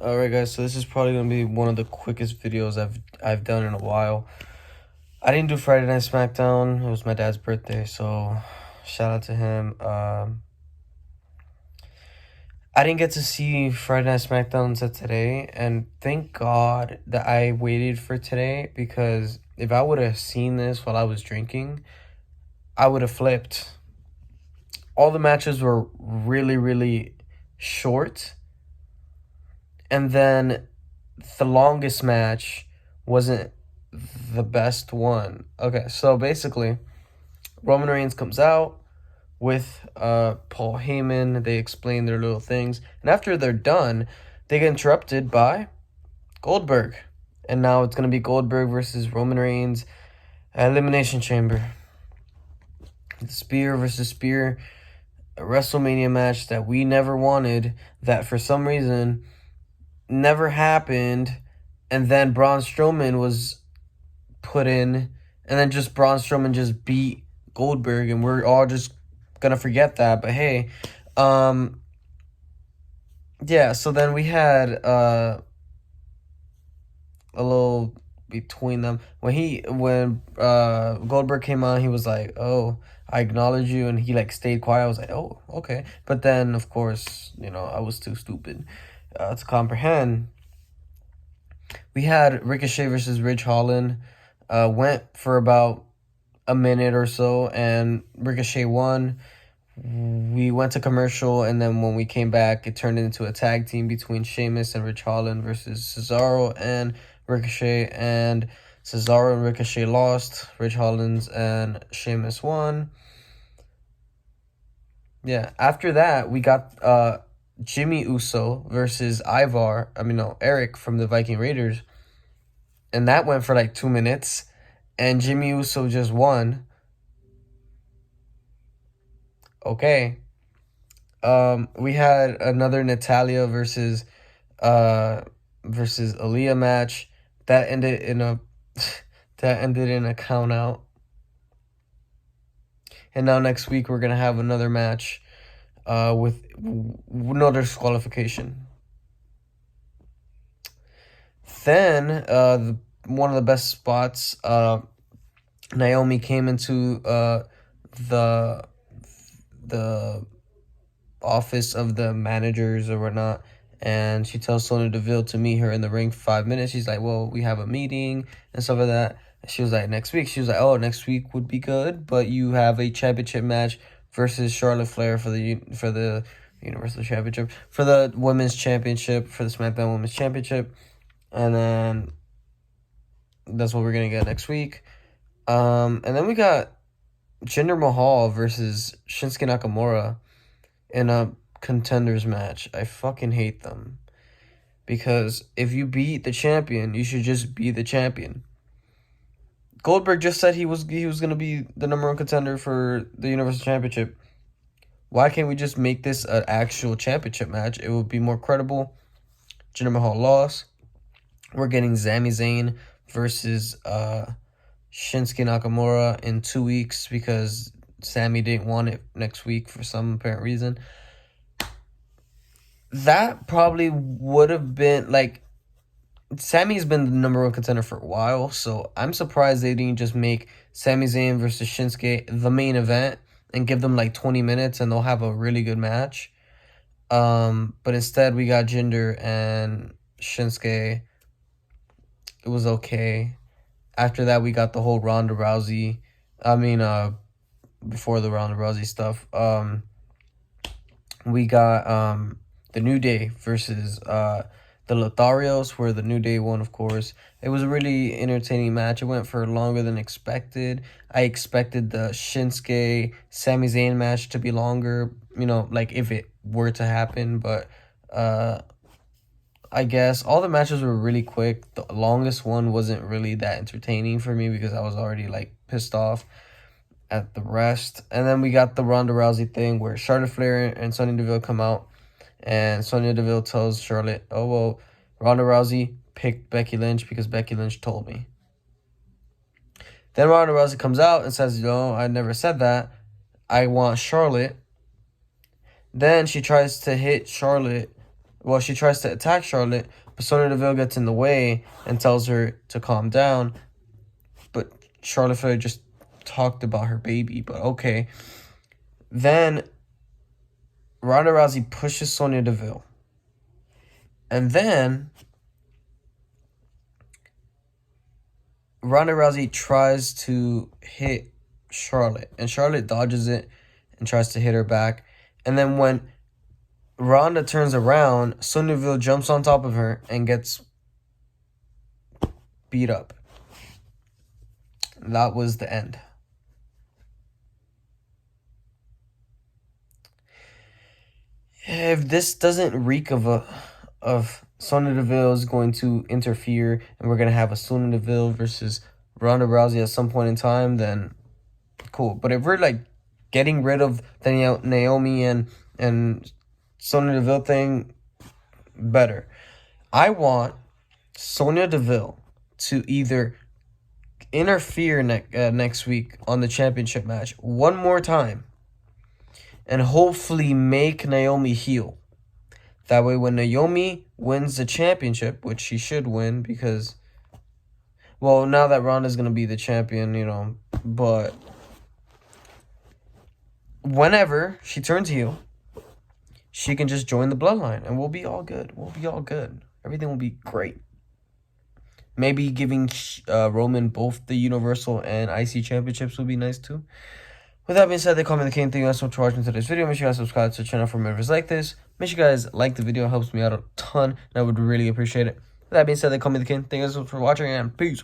Alright guys, so this is probably gonna be one of the quickest videos I've done in a while. I didn't do Friday Night Smackdown. It was my dad's birthday, so shout out to him. I didn't get to see Friday Night Smackdown until today, and thank God that I waited for today, because if I would have seen this while I was drinking, I would have flipped. All the matches were really, really short. And then the longest match wasn't the best one. Okay, so basically, Roman Reigns comes out with Paul Heyman. They explain their little things. And after they're done, they get interrupted by Goldberg. And now it's going to be Goldberg versus Roman Reigns at Elimination Chamber. Spear versus Spear. A WrestleMania match that we never wanted, that for some reason never happened, and then Braun Strowman was put in, and then just Braun Strowman just beat Goldberg, and we're all just gonna forget that. But hey, yeah, so then we had a little between them. When Goldberg came on, he was like, "Oh, I acknowledge you," and he like stayed quiet. I was like, "Oh, okay." But then, of course, I was too stupid to comprehend. We had Ricochet versus Ridge Holland. Went for about a minute or so, and Ricochet won. We went to commercial, and then when we came back, it turned into a tag team between Sheamus and Ridge Holland versus Cesaro and Ricochet, and Cesaro and Ricochet lost. Ridge Holland and Sheamus won. Yeah, after that, we got Jimmy Uso versus Eric from the Viking Raiders. And that went for like 2 minutes. And Jimmy Uso just won. Okay. We had another Natalya versus Aaliyah match. That ended in a count out. And now next week we're gonna have another match with no disqualification. Then one of the best spots, Naomi came into the office of the managers or whatnot, and she tells Sonya Deville to meet her in the ring for 5 minutes. She's like, "Well, we have a meeting and stuff like that." And she was like, "Next week." She was like, "Oh, next week would be good, but you have a championship match versus Charlotte Flair for the Universal Championship, for the Women's Championship, for the SmackDown Women's Championship." And then that's what we're gonna get next week. And then we got Jinder Mahal versus Shinsuke Nakamura in a contenders match. I fucking hate them, because if you beat the champion, you should just be the champion. Goldberg just said he was gonna be the #1 contender for the Universal Championship. Why can't we just make this an actual championship match? It would be more credible. Jinder Mahal lost. We're getting Sami Zayn versus Shinsuke Nakamura in 2 weeks, because Sami didn't want it next week for some apparent reason. That probably would have been like, Sami's been the #1 contender for a while, so I'm surprised they didn't just make Sami Zayn versus Shinsuke the main event and give them like 20 minutes and they'll have a really good match. But instead we got Jinder and Shinsuke. It was okay. After that, we got the whole Ronda Rousey. Before the Ronda Rousey stuff, we got the New Day versus the Lotharios, where the New Day won, of course. It was a really entertaining match. It went for longer than expected. I expected the Shinsuke Sami Zayn match to be longer, like if it were to happen, but I guess all the matches were really quick. The longest one wasn't really that entertaining for me because I was already like pissed off at the rest. And then we got the Ronda Rousey thing where Charlotte Flair and Sonya Deville come out, and Sonya Deville tells Charlotte, "Oh, well, Ronda Rousey picked Becky Lynch because Becky Lynch told me." Then Ronda Rousey comes out and says, "No, I never said that. I want Charlotte." Then she tries to hit Charlotte Well, she tries to attack Charlotte, but Sonya Deville gets in the way and tells her to calm down. But Charlotte Flair just talked about her baby, but okay. Then Ronda Rousey pushes Sonya Deville. And then Ronda Rousey tries to hit Charlotte, and Charlotte dodges it and tries to hit her back. And then when Ronda turns around, Sonya Deville jumps on top of her and gets beat up. That was the end. If this doesn't reek of Sonya Deville is going to interfere and we're going to have a Sonya Deville versus Ronda Rousey at some point in time, then cool. But if we're like getting rid of the Naomi and Sonya Deville thing, better. I want Sonya Deville to either interfere next week on the championship match one more time and hopefully make Naomi heel. That way when Naomi wins the championship, which she should win because, well, now that Ronda's going to be the champion, you know, but whenever she turns heel, she can just join the bloodline and we'll be all good. We'll be all good. Everything will be great. Maybe giving Roman both the Universal and IC championships would be nice too. With that being said, they call me the King. Thank you guys so much for watching today's video. Make sure you guys subscribe to the channel for more videos like this. Make sure you guys like the video. It helps me out a ton, and I would really appreciate it. With that being said, they call me the King. Thank you guys so much for watching, and peace.